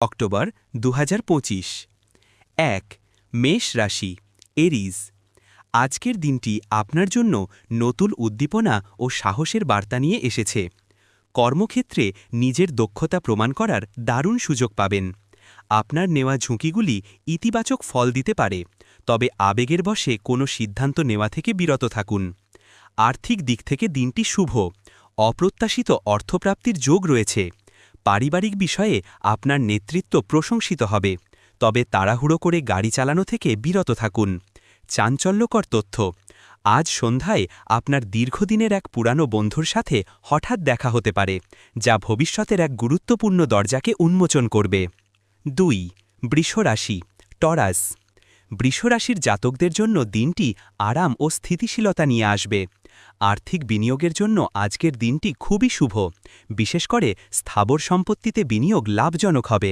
October 2025। 1 মেষ রাশি এরিজ। আজকের দিনটি আপনার জন্য নতুন উদ্দীপনা ও সাহসের বার্তা নিয়ে এসেছে। কর্মক্ষেত্রে নিজের দক্ষতা প্রমাণ করার দারুণ সুযোগ পাবেন। আপনার নেওয়া ঝুঁকিগুলি ইতিবাচক ফল দিতে পারে, তবে আবেগের বশে কোনো সিদ্ধান্ত নেওয়া থেকে বিরত থাকুন। আর্থিক দিক থেকে দিনটি শুভ, অপ্রত্যাশিত অর্থপ্রাপ্তির যোগ রয়েছে। পারিবারিক বিষয়ে আপনার নেতৃত্ব প্রশংসিত হবে, তবে তাড়াহুড়ো করে গাড়ি চালানো থেকে বিরত থাকুন। চাঞ্চল্যকর তথ্য: আজ সন্ধ্যায় আপনার দীর্ঘদিনের এক পুরানো বন্ধুর সাথে হঠাৎ দেখা হতে পারে, যা ভবিষ্যতের এক গুরুত্বপূর্ণ দরজাকে উন্মোচন করবে। 2 বৃষ রাশি টরাস। বৃষ রাশির জাতকদের জন্য দিনটি আরাম ও স্থিতিশীলতা নিয়ে আসবে। আর্থিক বিনিয়োগের জন্য আজকের দিনটি খুবই শুভ, বিশেষ করে স্থাবর সম্পত্তিতে বিনিয়োগ লাভজনক হবে।